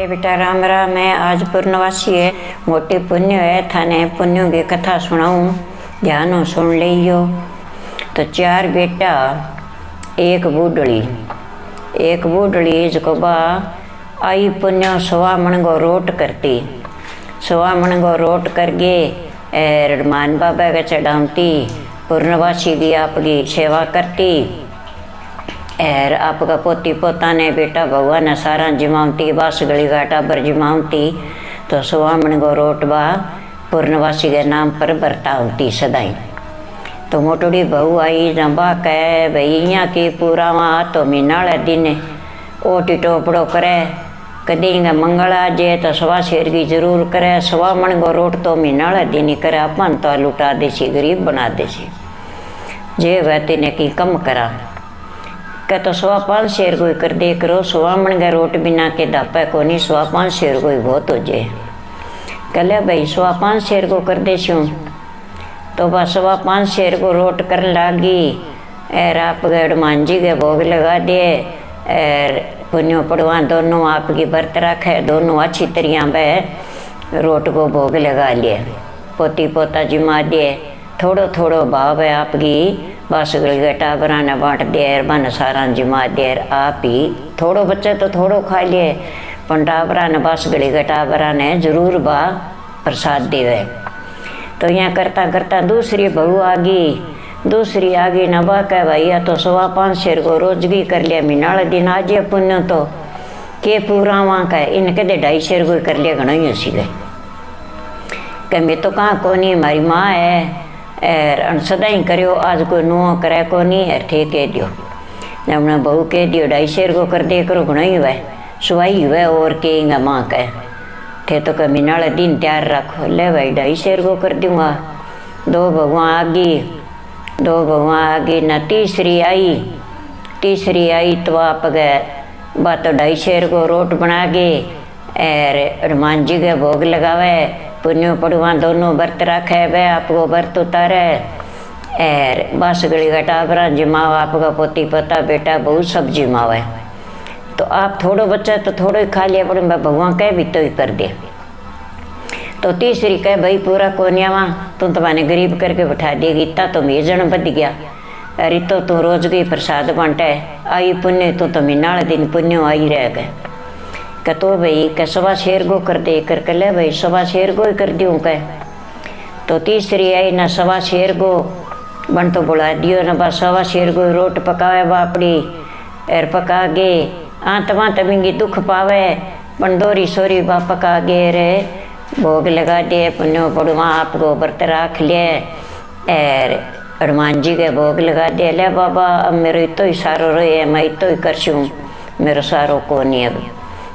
बेटा राम राम है। आज पूर्णवासी है, मोटी पुण्य है। थाने पुण्यों की कथा सुनाऊं, ध्यान सुन लियो। तो चार बेटा एक बूढ़ड़ी जको बा आई पुण्य सवा मन को रोट करती, सवा मन को रोट करके हनुमान बाबा के चढ़ावती, पूर्णवासी की आपकी सेवा करती और आपका पोती पोता ने बेटा भगवान ने सारा जिमावती, बास गली घाटा पर जिमावती। तो सुवामण को रोटबा पूर्णवासी के नाम पर बरतावती सदाई। तो मोटोड़ी बहू आई जंबा कह भाई यहाँ की पूरा वहाँ तो मीनाड़ दिन ओटी टोपड़ो करे, कदी मंगल आ जाए तो सवा शेर की जरूर करे। सुवामण को रोट तो मीनाड़ दिन ही करे, अपन तो लुटा देसी, गरीब बना देसी। जे वह तीने की कम करा कह तो 5.25 शेर कोई कर दे करो। सुवामण का रोट बिना के दापे को नहीं, 5.25 शेर कोई बहुत हो जाए। कहले भाई 5.25 शेर को कर दे शूँ। तो बस 5.25 शेर को रोट करने लागी और आप हनुमान जी के भोग लगा दिए और पुण्यों पड़वा दोनों आपकी व्रत रखे, दोनों अच्छी तरह वह रोट को भोग लगा लिए। पोती पोता जिमा दिए, थोड़ो थोड़ो भाव है आपकी बस गटा बनाना बांट देर बन सारा जिमा देर। आप ही थोड़ो बच्चे तो थोड़ो खा लिए, पंडाबरा ने बस गली गटा बरा ने जरूर बा प्रसाद देवे। तो यहाँ करता करता दूसरी बहू आ गई नबा कह भैया तो 5.25 शेर को रोजगी कर लिया, मीनाड़ दिन आज पुण्य तो के पूरा वहाँ का इनके दे 2.5 शेर को कर लिया, घना ही सी गए। कह मैं तो कहाँ को नहीं, हमारी माँ है और सदा ही करो, आज कोई नुआ करे को नहीं और थे कह दियो। जब ने बहू कह दियो 2.5 शेर को कर दे करो, घना ही हुआ सुवाई हुआ और कहेंगे माँ कह थे तो कह मीनाड़ दिन तैयार रखो। ले भाई 2.5 शेर को कर दूंगा। दो भगवान आ गई न तीसरी आई तो आप गए बात तो 2.5 शेर को रोट बना के और हनुमान जी के भोग लगावे, पुण्यों पड़वा दोनों व्रत रखे, वह आपको व्रत उतारे और बस गली घटावरा जिमाव आपका पोती पोता बेटा बहुत सब जिमावे। तो आप थोड़ो बच्चा तो थोड़ो ही खा लिया, पर भगवान कह भी तो ही कर दे। तो तीसरी कह भाई पूरा कोनियावा तुम तुम्हारे गरीब करके बैठा देगी, इतना तो मेजन बद गया। अरे तो रोज गई प्रसाद बांटे आई पुण्य तो मीनाड़ दिन पुण्य आई रह गए। कह तो भाई कह 2.25 शेर को कर दे कर ले भाई 2.25 शेर को ही कर दूँ कह। तो तीसरी आई ना 2.25 शेर को बन तो बुला दियो ना बस 2.25 शेर को रोट पकावे बापड़ी और पका गे आत्मा तमिंगी दुख पावे पंडोरी सोरी बा पका गे रे भोग लगा दे, पुण्यों पड़वा आपको व्रत रख लिए और हनुमान जी के भोग लगा दे। ले बाबा अब मेरे तो ही सारो रहे, मैं तो ही करशूँ, मेरो सारो को नहीं अब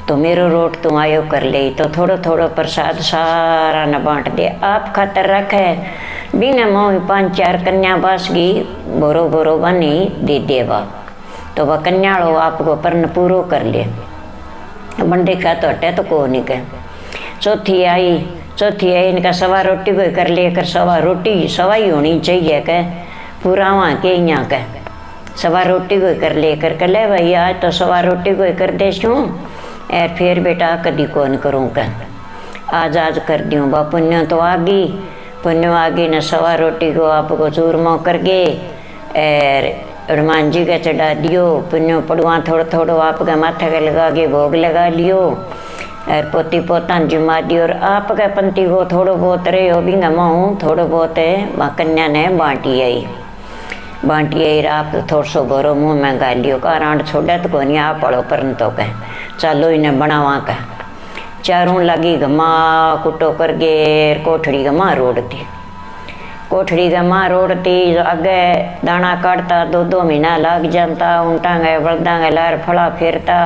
तो मेरो रोट तुम आयो कर ले। तो थोड़ो थोड़ो प्रसाद सारा न बांट दे, आप खातर रखे बिना मोह 5-4 कन्या बास की बोरो बोरो बनी दे देवा। तो वह कन्याड़ो आपको पर्ण पूरो कर ले। बंदे का तो हटे तो को नहीं कह। चौथी आई इनका 2.25 रोटी कोई कर ले कर 2.25 रोटी सवाई होनी चाहिए कह पूरा वहाँ के यहाँ कह 2.25 रोटी कोई कर ले कर ले भाई आज तो 2.25 रोटी कोई कर दे शूँ और फिर बेटा कदी कौन करूँ कह आज कर दूँ बा। पुण्य तो आ गई न 2.25 रोटी को आपको चूरमो करके और हनुमान जी का चढ़ा दियो। पुण्यों पड़वा थोड़ो थोड़ो आपके माथे के लगा के भोग लगा लियो और पोती पोता जिम्मा दियो। और आपके पंथी को थोड़ो बहुत रहे हो भी गमाऊँ, थोड़ो बहुत है कन्या ने बांटी आई आप थोड़ा सो गोरो मुँह में गा लियो का रांड छोड़ा तो कोनी आप पड़ो परन तो कह चलो इन्हें बनावा कह। चारों लगी गमा कुटो कर गे कोठड़ी गमा रोड़ती आगे दाना काटता 2-2 महीना लग जाता। ऊँटांगे बलदांगे लार फड़ा फेरता,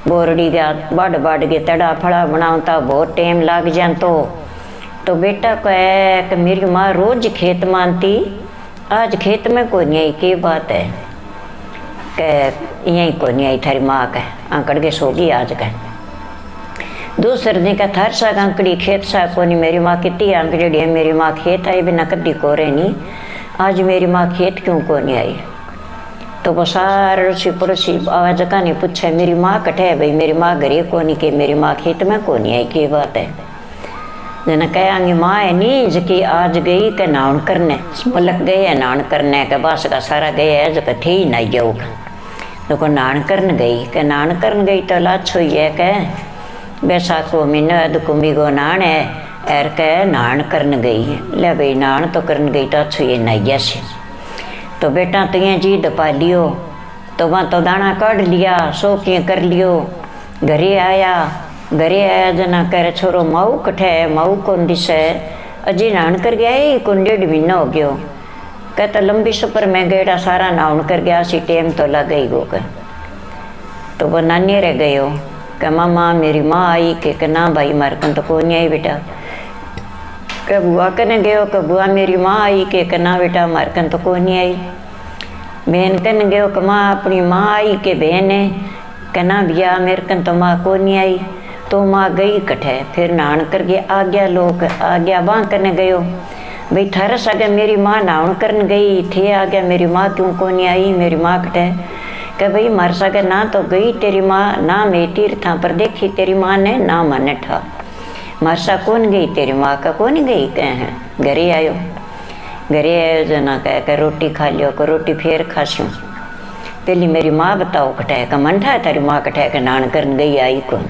बोरड़ी का बढ़ के तड़ा फड़ा बनाता, बहुत टाइम लग जातो। तो बेटा कह कि मेरी माँ रोज खेत मानती, आज खेत में कोई नहीं आई, की बात है कह यहीं कोई नहीं आई थारी माँ कह आंकड़ के सोगी आज कह। दूसरे दिन का थार सा आंकड़ी खेत सा को नहीं, मेरी माँ कितनी आंकड़ी है, मेरी माँ खेत आई बिना कदी को रहे नहीं, आज मेरी माँ खेत क्यों को नहीं आई। तो वो सारे अड़ोसी पड़ोसी आवाज का नहीं पूछे मेरी माँ कटे है भाई, मेरी माँ घरे को नहीं के मेरी माँ खेत में को नहीं आई, की बात है। जना कहेंगे माँ है नहीं जकी आज गई के नान करने मुलक गए है नान करने के बास का सारा गए है जो थे ही नहीं जाऊँ तो को नान करन गई के नान करन गई तो लाछो ही है के बैसाख को महीना दुकुम्बी को नान है एर के नान करन गई है। ले भाई नान तो करन गई तो अच्छो ये नहीं जैसे तो बेटा तो ये जी दपा लियो तो वहाँ तो दाना काट लिया सोकियाँ कर लियो। घरे आया जना कह छोरो माऊ कठे माऊ कौन दिसे अजी नान कर गया ही कौन 1.5 महीना हो गयो। कहता लंबी सफर में गेड़ा सारा नान कर गया सी टेम तो लग गई गो के। तो वो नानी रह गए हो कि मामा मेरी माँ आई के ना भाई मार कन तो कौन नहीं आई बेटा। के बुआ कने गयो के बुआ मेरी माँ आई के ना बेटा मार कन तो कौन नहीं आई। बहन कन गयो कि माँ अपनी माँ आई के बहन है के ना भैया मेरे कन तो माँ कौन नहीं आई। तो माँ गई कठे फिर नान कर गया आ गया लोग आ गया बाँ करने गयो भाई थारा सगे मेरी माँ नान करने गई थे आ गया मेरी माँ क्यों को नहीं आई मेरी माँ कठे कह भाई मार सगे ना तो गई तेरी माँ ना मैं तीर्था पर देखी तेरी माँ ने ना मन ठा मारसा कौन गई तेरी माँ का कौन गई कह घरे आयो जना कह रोटी खा लियो को रोटी फिर खासूँ पहली मेरी माँ बताओ कठे का मन ठा तेरी माँ कठे के नान करने गई आई कौन।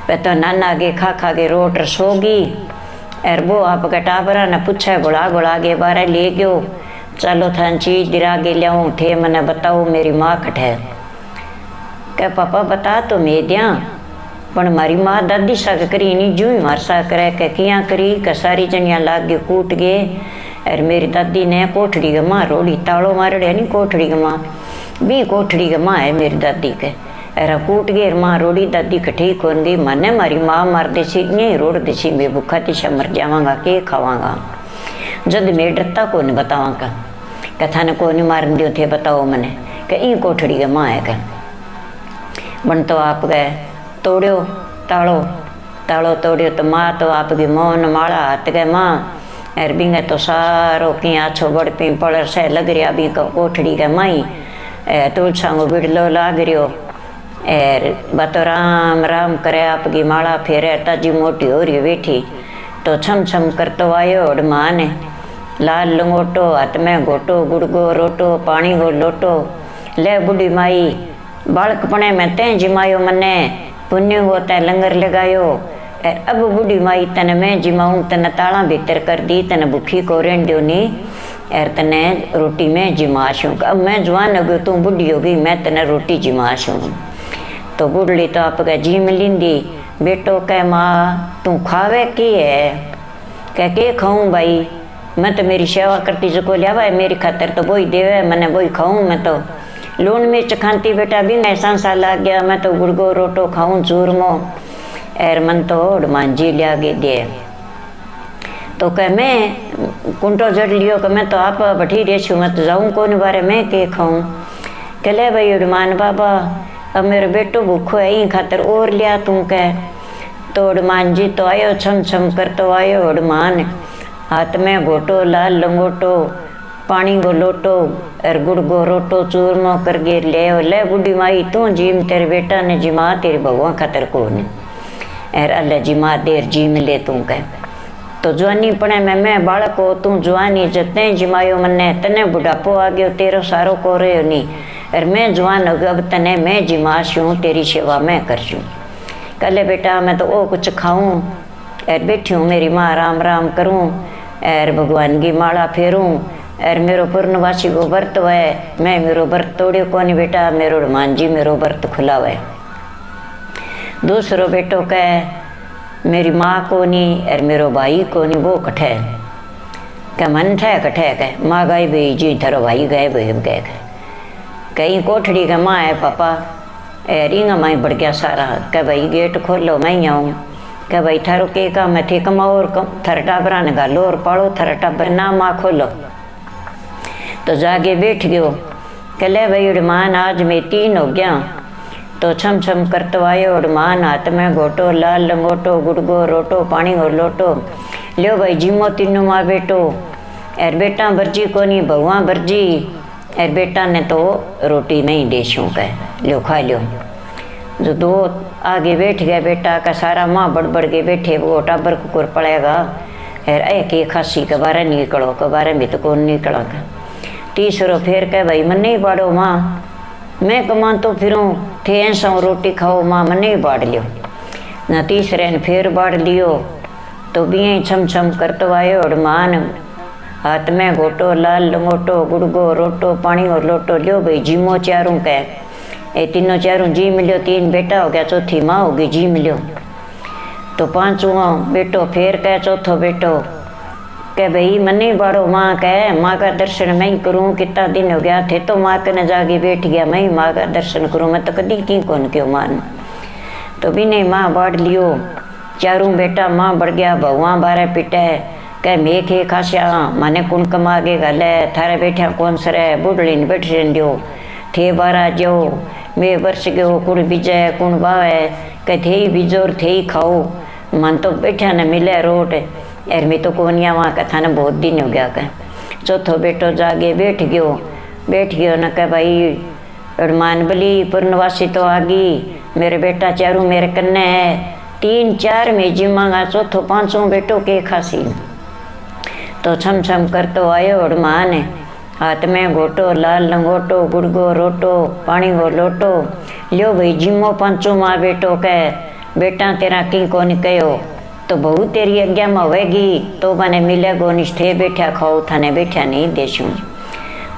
वह तो नाना आगे खा के रोट रसोगी और वो आपका टाबरा ने पूछा गुड़ा के बारे ले गयो चलो थान चीज गिरा के लियाऊँ थे मैंने बताओ मेरी माँ कठे क्या पापा बता तो मैं दिया पर मारी माँ दादी साग करी नहीं जू ही मार सा करे के किया करी के सारी जनिया लाग गए कूट गए और मेरी दादी ने कोठड़ी के माँ रोड़ी ताड़ो मारड़े नहीं कोठड़ी के माँ भी कोठड़ी के माँ है मेरी दादी के अरे कूट गए माँ रोड़ी दादी कठी कौन गई माने मारी माँ मार देसी नहीं रोड़ देसी मैं भूखा तिशा मर जावांगा के खावांगा जद मैं डरता को नहीं बतावांगा कथा ने को नहीं मारन दियो थे बताओ मैंने कहीं कोठड़ी के माँ है क्या बन तो आप गए तोड़ो ताड़ो तोड़ियो तो माँ तो आपकी मोहन माला हाथ गए माँ एर बिंगे तो सारो की आछो बड़ पी पड़ से लग रहा भी कोठड़ी के माई तुलसा को बिड़लो लाग रियो एर बतो राम राम करे आपकी माला फेरे ताजी मोटी हो रही बैठी तो छम छम करतो आयो और माँ ने लाल लंगोटो हाथ में गोटो गुड़गो रोटो पानी गो लोटो ले बुढ़ी माई बालकपने में तें जिमायो मने पुण्य हो तै लंगर लगायो अब बुढ़ी माई तने मैं जिमाऊं तने ताला भीतर कर दी तने भूखी को रेन दियो नी एर तने रोटी में जिमाशूँ अब मैं जवान हो गई तू बुढ़ी हो गई मैं तने रोटी जिमाशूँ। तो बुढ़ली तो आपका जी मिलिंदी बेटो कह माँ तू खावे की है कह के खाऊं भाई मैं तो मेरी सेवा करती जो को लियावा है मेरी खातर तो वही देवे मैंने वही खाऊं मैं तो लून मिर्च खाती बेटा भी मैं सांसा लाग गया मैं तो गुड़गो रोटो खाऊं चूरमो एर मन तो मांझी लिया गे दे तो कह मैं कुंटो जड़ लियो कि मैं तो आप बैठी रही छूँ मैं तो जाऊँ कौन बारे मैं के खाऊं कले भाई उड़मान बाबा अब मेरे बेटो भूखो है यही खातर और लिया तू कह तो उड़मान जी तो आयो छम छम कर तो आयो उड़मान हाथ में घोटो लाल लंगोटो पानी गो लोटो और गुड़ गो रोटो चूरमो कर गे ले बुढ़ी माई तू जीम तेरे बेटा ने जिमा तेरे भगवान खातर को ने एर अल्लाह जिमा देर जी मिले तू कह तो जवानी पड़े में मैं बालक हो तू जवानी जते जिमायो मन्ने तने बुढ़ापो आ गयो तेरो सारो को रहे नहीं और मैं जवान हो गया अब तने मैं जिमाशूँ तेरी सेवा मैं करशूँ कल बेटा मैं तो ओ कुछ खाऊं और बैठी हूँ मेरी माँ राम राम करूँ और भगवान की माला फेरूँ और मेरो पूर्णवासी को व्रत है मैं मेरो व्रत तोड़ियो कोनी बेटा मेरो हनुमान जी मेरो व्रत खुला है। दूसरो बेटो कह मेरी माँ को नहीं और मेरो भाई को नहीं वो कठे क्या मन थे कठे कह माँ गए भाई जी थारो भाई गए भाई गए कहीं कोठड़ी का माँ है पापा रिंगा माई बढ़ गया सारा कह भाई गेट खोलो मैं आऊँ कह भाई थारो के काम है थे कमाओ और थारा टाबरा ने गालो और पालो थारा टाबर ना माँ खोलो तो जाके बैठ गयो कले भाई उड़मान आज मैं 3 हो गया तो छम छम करतो आयो उड़मान हाथ में घोटो लाल लंगोटो गुड़गो रोटो पानी और लोटो लियो भाई जिमो तीनों माँ बेटो एर बेटा बरजी कोनी भगवान बरजी और बेटा ने तो रोटी में ही देशों का लो खा लो। जो दो आगे बैठ गया बेटा का सारा माँ बड़ के बैठे वो टाबर कुकुर पड़ेगा और के खासी के बारे निकलो के बारे में तो कौन निकला का। तीसरो फिर कह भाई मन नहीं बाड़ो माँ, मैं कमान तो फिरूँ थे ऐसा रोटी खाओ माँ मन नहीं बाढ़ लियो ना। तीसरे ने फिर बाढ़ लियो तो भी छम छम करतो आयो और मान हाथ में घोटो लाल लंगोटो गुड़गो रोटो पानी और लोटो लियो भाई जीमो चारों कह ए तीनों चारों जी मिलो। तीन बेटा हो गया, चौथी माँ होगी जी मिलो। तो पांचवा बेटो फिर कह चौथो बेटो कह भाई मन नहीं बाड़ो माँ कह माँ का दर्शन मैं ही करूँ, कितना दिन हो गया थे तो माँ के न जाके बैठ गया मैं ही माँ का दर्शन करूँ, मैं तो कभी की कौन क्यों मान। तो भी नहीं माँ बाढ़ लियो। चारों बेटा माँ बढ़ गया भगवान बारह पिटे कह मैं खे खास्या माने कुण कमा के गले थारे बैठा कौन सरे बुढ़ड़ी ने बैठ दियो थे बारह जो मैं वर्ष गयो कुण बीजे कुण बावे कह थे ही बीजोर थे ही खाओ मन तो बैठा न मिले रोट यार मैं तो कोनिया वहाँ कथा न बहुत दिन हो गया कह। चौथो बेटो जागे बैठ गयो न कह भाई मान बली पूर्णवासी तो आ गई, मेरे बेटा चारों मेरे कन्ने है, 3-4 में जिमांगा चौथो पांचों बेटो के खासी। तो छम छम कर तो आयो और मान हाथ में घोटो लाल लंगोटो गुड़गो रोटो पानी गो लोटो लियो भाई जिमो पांचों माँ बेटो कह बेटा तेरा की कौन कहो तो बहु तेरी आज्ञा में होगी तो मैंने मिलेगो निष्ठे बैठा खाओ थाने बैठा नहीं देशूँ।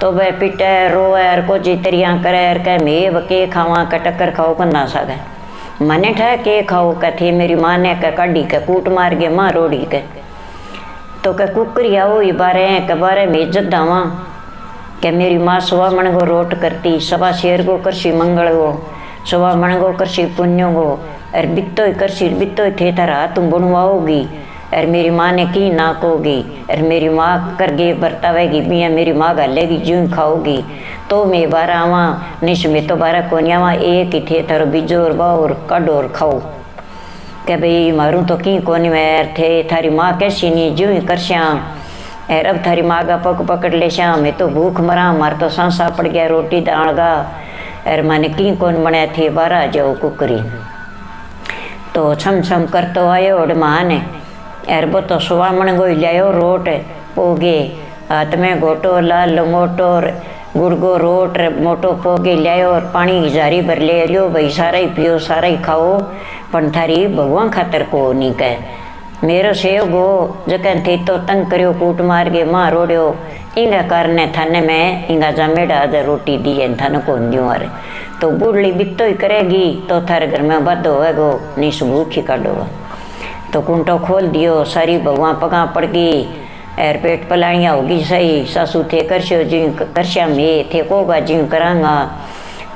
तो वह पिटे रोए और को जितरिया करे और कह मैं के खावा कटकर खाओ कर ना सके मने ठह के खाओ कथे मेरी माँ ने कह काढ़ी के कूट मार गए माँ रोड़ी के। तो कह कुकरी आओ ये बारे में इज्जत दावा कि मेरी माँ सुबह मन को रोट करती सवा शेर को करसी मंगल को सुबह मन को करसी पुण्यों को और बित्तो ही करसी बित्तो ही थे तारा तुम बनवाओगी और मेरी माँ ने की ना कोगी और मेरी माँ कर गे बरतावेगी बिया मेरी माँ गालेगी जूं खाओगी तो मैं बारह आवा निश में तो बारह कोनियावा एक ही थे थारो बिजोर बाओर काडोर खाओ के भाई मारूँ तो की कोनी में थे थारी माँ कैसी नहीं जूं ही करश्या और अब थारी माँ का पग पकड़ ले श्या मैं तो भूख मरा मार तो सांसा पड़ गया रोटी दाणगा और मैंने की कौन बनाया थे बारह जाओ कुकरी। तो छम छम कर तो आयो और माँ ने और वो तो सुबह मन गो लियायो रोट पोगे हाथ में घोटो लाल लंगोटो गुड़गो रोट मोटो पोगे लियायो और पानी की जारी भर ले लियो भाई सारा ही पियो सारा ही खाओ पण थारी भगवान खातर को नहीं कह मेरो सेव गो जकन थे तो तंग करियो कूट मार के माँ रोड़ियो इंगा कारण थाने में इंगा जमेड़ा आधा रोटी दी है थाने को दियो अरे तो बुढ़ली बित्तो ही करेगी तो थारे घर में बद होएगो नहीं भूखी काटोगा। तो कुंटो खोल दियो सारी भगवान पगा पड़ गई और पेट पलाणिया होगी सही सासू थे करश्यो जी करश्या में थे कोगा जी करांगा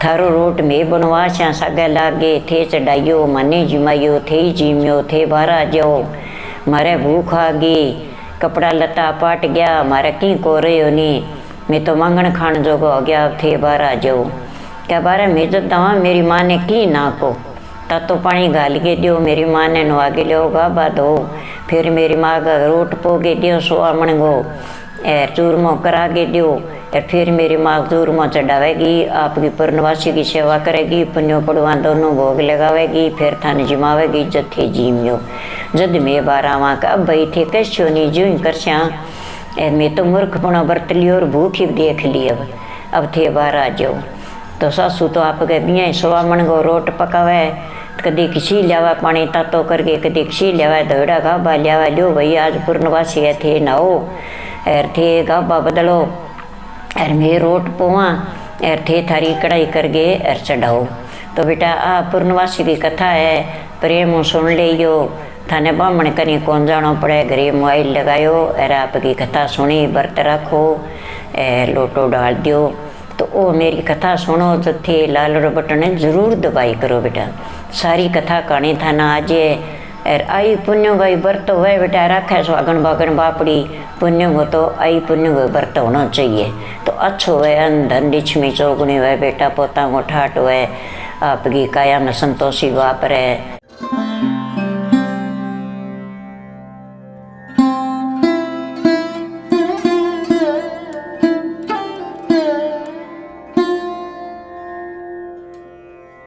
थारो रोट में बनवा श्या सागे लागे थे चढ़ाइयो मने जिमाइयो थे जिम्यो थे बारा जाओ मारे भूख आ गई कपड़ा लता पाट गया मारे की को रहो नहीं मैं तो मांगण खान जोगो हो गया थे बारा जाओ क्या बारे में इज्जत दवा मेरी माँ ने की ना को तो पानी गाल के दियो मेरी माँ ने नुआ के लियो गाबा दो फिर मेरी माँ का रोट पोगे दियो सोआ मन गो और चूरमो करा के दियो और फिर मेरी माँ चूरमो चढ़ावेगी आपकी पूर्णवासी की सेवा करेगी पुण्यो पड़वा दोनों भोग लगावेगी फिर थाने जिमावेगी इज्जत थे जीमियो जद मैं बारह वहाँ का अब भाई थे कैसो नहीं जूं करश्या मैं तो मूर्खपणा बरत लियो और भूख ही देख ली अब थे बारह जाओ। तो सासू तो आपके बिया सोवा मन गो रोट पकावे कदी किसी लियावा पानी तातो करके कदी किसी लियावा दौड़ा गाबा लियावा लियो भाई आज पूर्णवासी है थे नाओ और थे गाबा बदलो और मैं रोट पोवा और थे थारी कढ़ाई करके और चढ़ाओ। तो बेटा आ पूर्णवासी की कथा है प्रेम सुन लियो थाने बामण करी कौन जानो पड़े घरे मोबाइल लगायो और आपकी कथा सुनी व्रत रखो लोटो डाल दियो। तो ओ मेरी कथा सुनो तो थे लाल बटन जरूर दबाई करो बेटा सारी कथा कहानी था ना आज और आई पुण्य गई व्रत हुए बेटा रखे स्वागन बागन बापड़ी पुण्य को तो आई पुण्य को व्रत होना चाहिए। तो अच्छो हुए धन लिक्ष्मी चौगुनी हुए बेटा पोता को ठाट हुए आपकी काया में संतोषी वाप रहे।